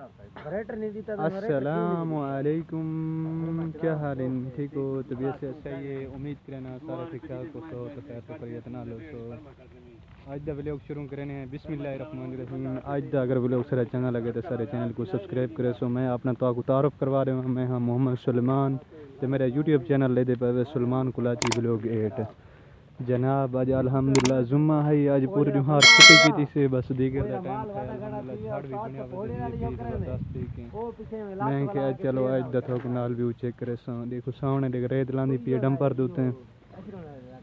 अस्सलामुअलैकुम, क्या हाल है? ठीक हो? तबीयत से अच्छा ही है? उम्मीद करना सारा ठीक ठाक हो, तो खैर तो खैरियत ना लो। तो आज दा व्लॉग शुरू करने हैं। बिस्मिल्लाहिर्रहमानिर्रहीम। आज दा अगर व्लॉग सारा चंगा लगे तो सारे चैनल को सब्सक्राइब करे। सो मैं अपना तो तारुफ करवा रहा हूँ। मैं हाँ मोहम्मद सुलेमान, तो मेरा यूट्यूब चैनल ले दे पे सुलेमान कुलाची व्लॉग 8 जनाब। आज अल्हम्दुलिल्लाह जुम्मा है, आज पूरी जुमार छुट्टी की थी से बस दीगर दा टाइम था। अल्हम्दुलिल्लाह झाड़ भी बनिया मैं क्या चलो आज दा थोक नाल व्यू चेक करे। देखो सामने देख रेत लांदी पी डंपर दूते हैं।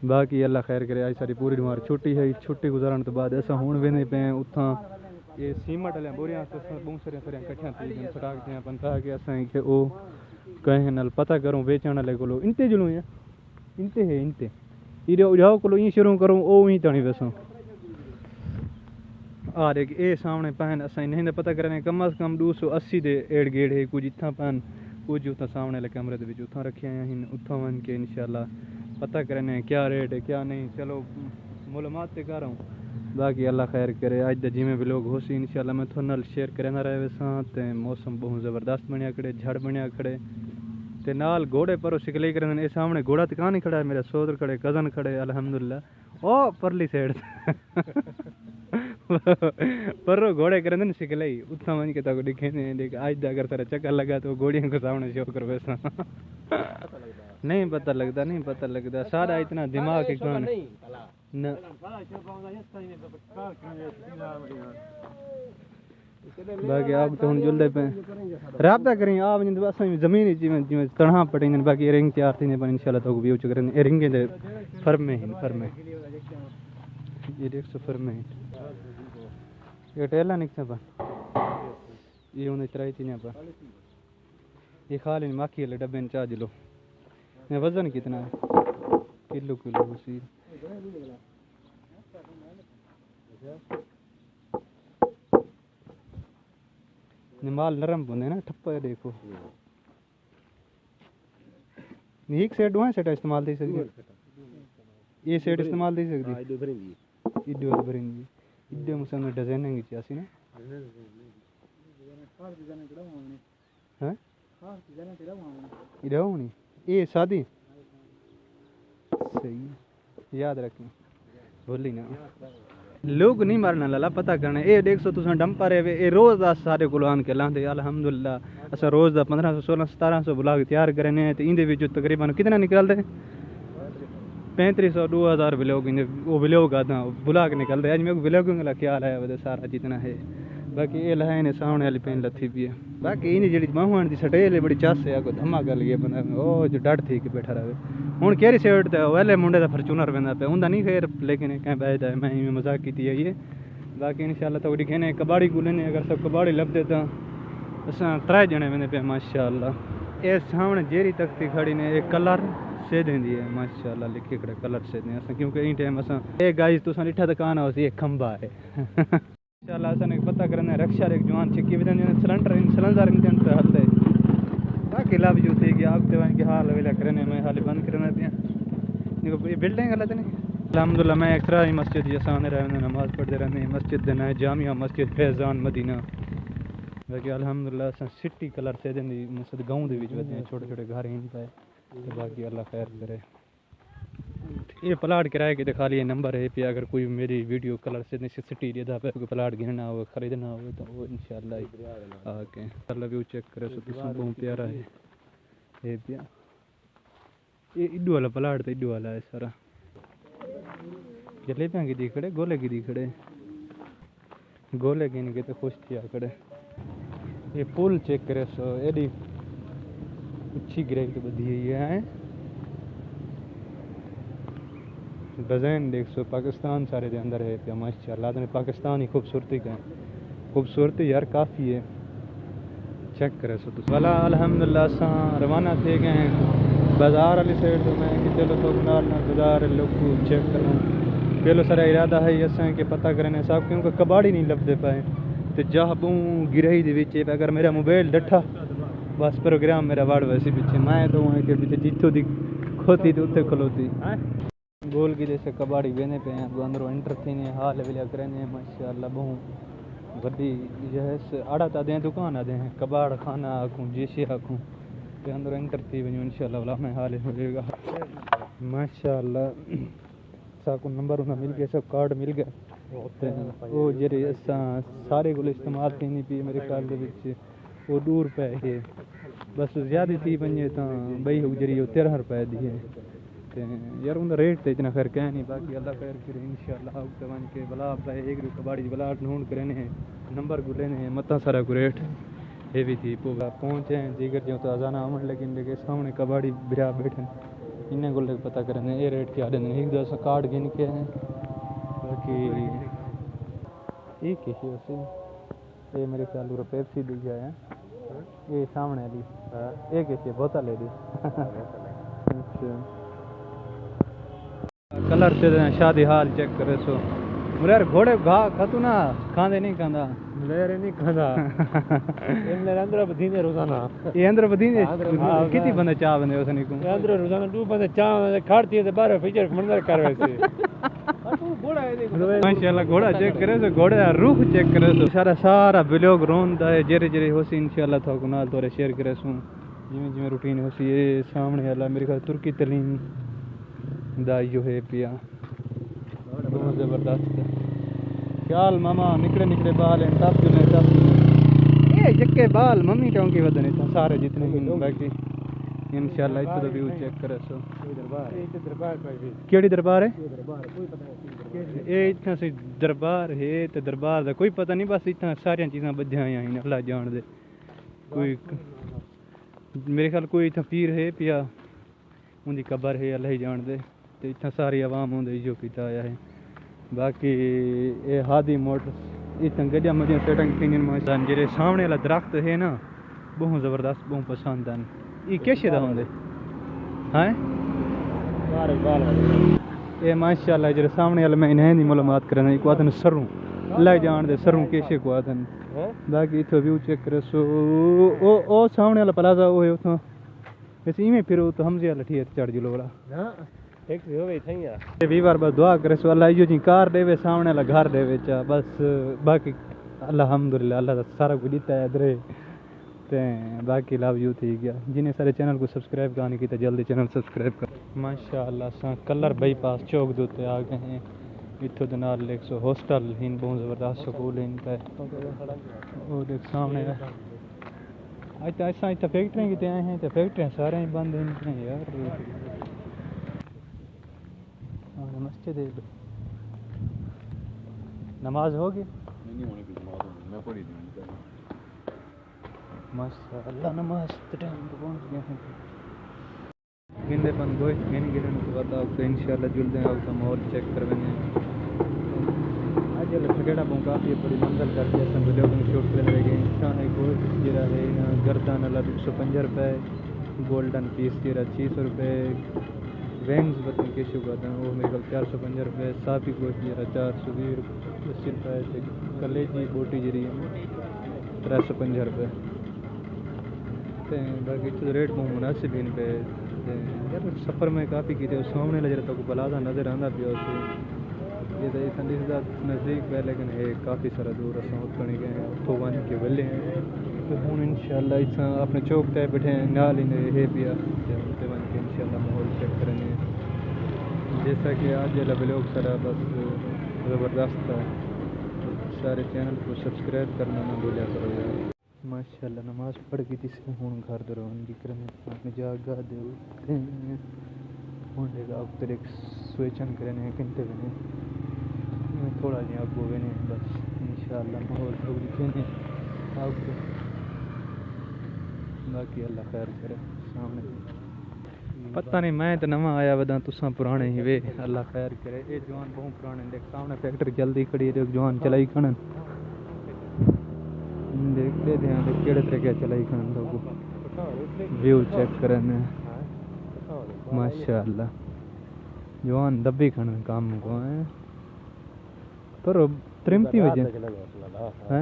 बाकी अल्लाह खैर करे। आज सारी पूरी जुमार छुट्टी है। छुट्टी गुजारन तो बाद असा हुण वेंदे पे उथा ये सीमेंट वाले बोरियां तो बहुत सारे कट्ठियां थी सटाक थे अपन ताकि असा के ओ कहे नाल पता करूं बेचण वाले कोलो इनते जुलू है इनते है इनते इरो जाओ कोलो ई शुरू करूं ओ ही तणी वसो आ देख ए सामने पहन असा नहीं पता करने कम से कम 280 दे एड़ गेड़ है कुछ इतना पहन कुछ उतना सामने वाले कमरे दे विच उथा रखे हैं उथा वन के इंशाल्लाह पता करने क्या रेट है क्या नहीं। चलो मालूमात ते कर रहा हूँ। बाकी अल्लाह खैर करे। आज दा जिमें भी लोग होसी इंशाल्लाह मैं थोड़े नाल शेयर करना रहे वैसा। ते मौसम बहुत ज़बरदस्त बनया खड़े, झड़ बनया खड़े ते नाल घोड़े पर सिखलाई करन। ए सामने घोड़ा तो कहाँ नहीं खड़ा है, मेरा सोदर खड़े, कज़न खड़े अल्हम्दुलिल्लाह। ओ परली साइड पर घोड़े करन सिखलाई उतना मन के तक दिखे नहीं। देख आज दा अगर तेरा चक्कर लगा तो घोड़ियों को सामने शो कर वैसा नहीं पता लगता, नहीं पता लगता सारा इतना दिमाग के कौन न बाकी आप तो हम जुलदे पे राब्ता करें आप जिन बस जमीन जिमें तणहा पटेंगे। बाकी रिंग तैयार थी पर इंशाल्लाह तो व्यू चकरन रिंग दे फर्म में ये देख सो फर्म में ये टेला निकसा पर ये उन्हें त्राई थी पर ये खाली माखी वाले डब्बे में चार्ज लो। वजन कितना है? किलो उसी माल नरम बुने ना ठप्पा है। देखो एक सेट हुआ सेट इस्तेमाल दे सकती ये सेट इस्तेमाल दे सकती इडो भरेंगी इडो मुसलमान डिजाइन है चासी ना हैं इधर होनी ये शादी सही याद रखना बोली ना लोग नहीं मारना लाला पता करना। ये देख सो तुम डंपर है ये रोज दा सारे को आन के लाते अल्हम्दुलिल्लाह। असा रोज दा 1500 1600 1700 ब्लॉग तैयार करने तो इंदे विच तकरीबन कितना निकलते 3500 2000 ब्लॉग वो ब्लॉग आधा ब्लॉग निकलते। आज मेरे को ब्लॉगिंग का क्या है वो सारा जितना है। बाकी ये लहाए ने सामने वाली पेन लथी भी है। बाकी इन जी माहौन की सटेल बड़ी चस है कोई धमाका लगे बंदा ओ जो डट थी कि बैठा रहे हूँ केरी साइड तो वेले मुंडे का फॉर्चूनर वेंदा पे उनका नहीं खैर लेकिन कहीं बैठा है मैं मजाक की है ये। बाकी इंशाल्लाह तो दिखे कबाड़ी को लेने अगर सब कबाड़ी लभदे तो असा 3 जने वेंदे पे माशाल्लाह। ये सामने जेरी तख्ती खड़ी ने एक कलर से देंदी है माशाल्लाह लिखे खड़े कलर से दे असा क्योंकि इन टाइम असा ए गाइस तुसा लिठा दुकान हो सी एक खंबा है इंशाल्लाह असा ने पता करने रक्षा एक जवान छिकी विदन सिलेंडर इन पे हलते बाकी लाभ जो थे कि आप देवान के हाल वेला करने में हाल बंद करना पे देखो ये बिल्डिंग गलत नहीं। अल्हम्दुलिल्लाह मैं एक्सरा ही मस्जिद जैसा रहने नमाज पढ़ते रहने मस्जिद देना है जामिया मस्जिद फैजान मदीना। बाकी अल्हम्दुलिल्लाह सिटी कलर से देंदी मस्जिद गांव दे विच वदे छोटे छोटे घर ही नहीं पाए तो बाकी अल्लाह खैर करे। ये प्लाट किराए के दिखा लिए नंबर है पे अगर कोई मेरी वीडियो कलर से सिटी एरिया पे कोई प्लाट गिरना हो खरीदना हो तो वो इंशाल्लाह आके अल्लाह व्यू चेक करे तो बहुत प्यारा है ये पिया ये इडू वाला प्लाट तो इडू वाला है सारा जलेबियां की दी खड़े गोले की दी खड़े गोले गिन के तो खुश थी खड़े। ये पुल चेक करे सो एडी अच्छी ग्रेड बदी है डिज़ाइन देख सो पाकिस्तान सारे दे अंदर है पे माशाल्लाह ने पाकिस्तान ही खूबसूरती का खूबसूरती यार काफ़ी है चेक करे सो तो वाला अल्हम्दुलिल्लाह सा रवाना थे गए हैं बाज़ार वाली साइड तो मैं कि चलो तो नाल बाज़ार लोग को चेक करूँ पहले सारा इरादा है ऐसा कि पता करने साहब क्योंकि कबाड़ी नहीं लभदे पाए तो जाबू गिरही दे विच अगर मेरा मोबाइल डठा बस प्रोग्राम मेरा वाड़ वैसे पीछे मैं तो वहाँ के पीछे जितों दी खोती तो उत्ते खलोती गोल की जैसे कबाड़ी बेने पे हैं अंदर एंटर थी ने हाल विलिया करने माशाल्लाह बहु वड्डी यह आड़ा तादे हैं दुकान आदे हैं कबाड़ खाना आखूँ जैसे आखूँ ते अंदर एंटर थी वञो इंशाल्लाह वला में हाल होएगा माशाल्लाह साकू नंबर उन्हें मिल गया सब कार्ड मिल गया वो जेरे असां सारे को इस्तेमाल थी पी मेरे ख्याल दे विच वो ₹2 है बस ज़्यादा थी वञे तो बई जरी 13 रुपए दी है ते यार उनका रेट तो इतना खैर कह नहीं बाकी अल्लाह खैर करे इंशाल्लाह अब वन के बला एक कबाड़ी बला ढूंढ करे नंबर को लेने मता सारा को रेट ये भी थी पहुँचे हैं दीगर जो तो अजाना आमन लेकिन देखे सामने कबाड़ी बिरा बैठे इन्हें को पता करें ये रेट क्या देने एक दो कार्ड गिन के हैं बाकी एक ही उसे ये मेरे ख्याल पेप्सी दी गया है ये सामने वाली एक ही बोतल ले दी अच्छा कलर से शादी हाल चेक करे सो मुरे यार घोड़े घा खातू ना खांदे नहीं खांदा लेरे नहीं खाना इनले अंदर बदीने रोजाना ये अंदर बदीने कितनी बंदे चाह बंदे उसने को अंदर रोजाना 2 बंदे चाह खाड़ती है 12 फीचर मंदर कर वैसे घोड़ा है देखो माशाल्लाह घोड़ा चेक करे सो घोड़े का रूह चेक करे सो सारा व्लॉग रोंदा है जेरे जेरे होसी इंशाल्लाह तो नाल तोरे शेयर करे सो जिवें जिवें रूटीन होसी ये सामने वाला मेरे ख्याल तुर्की तलीम दा यो है पिया बहुत जबरदस्त ख्याल मामा निकले बाल हैं टप ये जक्के बाल मम्मी क्यों की वदन इतना सारे जितने भी बाकी इंशाल्लाह इतना तो व्यू चेक करे सो दरबार केड़ी दरबार है कोई पता नहीं ये इतना सी दरबार है तो दरबार का कोई पता नहीं बस इतना सारिया चीज़ां बधिया हैं अल्लाह जान दे कोई मेरे ख्याल कोई इतना पीर है पिया उनकी कबर है अल्लाह ही जान दे तो इतना सारी आवाम होंगे जो किता आया है बाकी ये हादी मोटर इतना गड्डिया मजिया सेटिंग तीन जेरे सामने वाला दरख्त है ना बहुत ज़बरदस्त बहुत पसंद आन ये कैसे दा होंगे हैं ये माशाल्लाह जेरे सामने वाला मैं इन्हें मालूमात करना को आदन सरूं अल्लाह जान दे सरूं कैसे को आदन बाकी इतो व्यू चेक करे सो ओ सामने वाला प्लाजा वो है उतो वैसे इवें फिर तो हमजे वाला ठीक चढ़ जुलो वाला हां एक हो गई थई यार ये भी बार बस दुआ करे सो अल्लाह यो जी कार देवे सामने वाला घर देवे चा बस बाकी अल्हम्दुलिल्लाह अल्लाह सारा कुछ दिता है इधर ते बाकी लव यू थी गया जिन्हें सारे चैनल को सब्सक्राइब करने की तो जल्दी चैनल सब्सक्राइब कर माशाल्लाह सा कलर बाईपास चौक दे उत्ते आ गए हैं इत्थों दे नाल एक सौ हॉस्टल हिन बहुत ज़बरदस्त स्कूल है इनका वो देख सामने अच्छा ऐसा इतना फैक्ट्रियाँ कितने आए हैं तो फैक्ट्रियाँ सारे ही बंद हैं इनके यार मस्जिद नमाज होगी मैं पढ़ी थी माशाल्लाह नमाज के टाइम पे पहुंच गए हैं गिंदे पन गोश्त गिन गिन को बताओ तो इंशाल्लाह जुलदे आओ तो माहौल चेक करवेंगे आज ये ठगड़ा बो काफी बड़ी मंजिल करके असन वीडियो को शूट कर रहे हैं इंसान है गोश्त जरा है गर्दन वाला 250 रुपए गोल्डन पीस जरा 600 रुपए वेंग्स बतन के शुगर वो मेरे को 450 रुपए साफी गोश्त जरा 420 रुपए कलेजी बोटी जरी 350 रुपए बाकी तो रेट बहुत मुनासिब इन पे यार सफ़र में काफ़ी की सामने लग रहा था बलादा नज़र आंदा पिया ये तो इतना नज़दीक है लेकिन ये काफ़ी सारा दूर असा उतने गए हैं उतो वन के वेले हैं तो हूँ इंशाल्लाह इस अपने चौक तय बैठे नाल ही पिया उते वन के इंशाल्लाह माहौल चेक करेंगे जैसा कि आज वाला ब्लॉग सारा बस ज़बरदस्त था सारे चैनल को सब्सक्राइब करना ना भूलिया करो यार माशाल्लाह नमाज पढ़ के जिससे हूँ घर दे रवानगी करने अपने जागा दे हूँ अब तो एक स्वेचन करने घंटे बने थोड़ा जी अब बने बस इंशाल्लाह माहौल सब लिखे अब बाकी अल्लाह खैर करे सामने पता नहीं मैं तो नवा आया वदा तुसा पुराने ही वे अल्लाह खैर करे ये जवान बहुत पुराने देख सामने फैक्ट्री जल्दी खड़ी है जवान चलाई खनन देखते ध्यान देख केड़े तरीके चलाई खान लोग व्यू चेक करने माशाल्लाह जवान दब्बी खान काम को है पर त्रिमती वजह है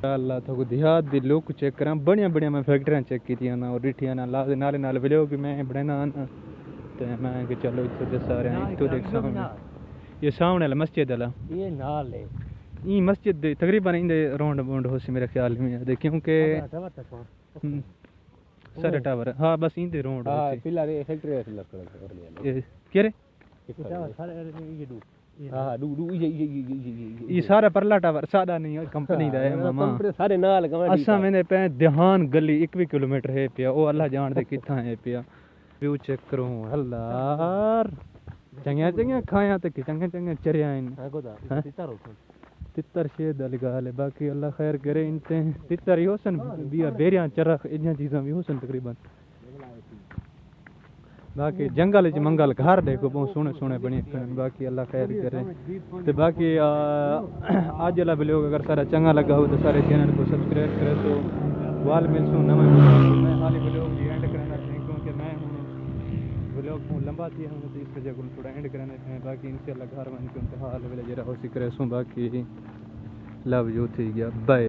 अल्लाह तो देहात दी लोग चेक करा बढ़िया बढ़िया मैं फैक्ट्रियां चेक की ना और रिठिया ना ला नाले नाले विलो कि मैं बनाना ना तो मैं कि चलो इतो दे सारे इतो देख सामने ये सामने वाला मस्जिद वाला ये नाल है ई मस्जिद दे तकरीबन इंदे राउंड बाउंड हो सी मेरे ख्याल में दे क्योंकि सारे टावर हाँ बस इंदे राउंड हो सी पिलर ये फैक्ट्री है पिलर कर ये केरे हाँ डू ये सारा परला टावर सादा नहीं कंपनी दा है मामा सारे नाल असा मैंने पे ध्यान गली 1 किलोमीटर है पिया ओ अल्लाह जान दे किथा है पिया व्यू चेक करो अल्लाह चंगिया चंगिया खाया ते चंगे चंगे चरिया इन तितर शेद वाली गाल है बाकी अल्लाह खैर करे इनते तितर ही होसन बिया बेरियां चरख इन्हां चीज़ां भी होसन तकरीबन बाकी जंगल च मंगल घर देखो बहुत सोहने सोहने बने बाकी अल्लाह खैर करे ते बाकी अज वाला व्लॉग अगर सारा चंगा लगा हो तो सारे चैनल को सब्सक्राइब करे तो वाल मिलसूं नवे मैं हाली व्लॉग जी एंड करना क्योंकि मैं व्लॉग को लंबा किया हूं तो इस वजह को थोड़ा एंड करना है बाकी इंशाल्लाह घर वन के इंतहा वाले जरा हो सी करे सो बाकी लव यू थी गया बाय।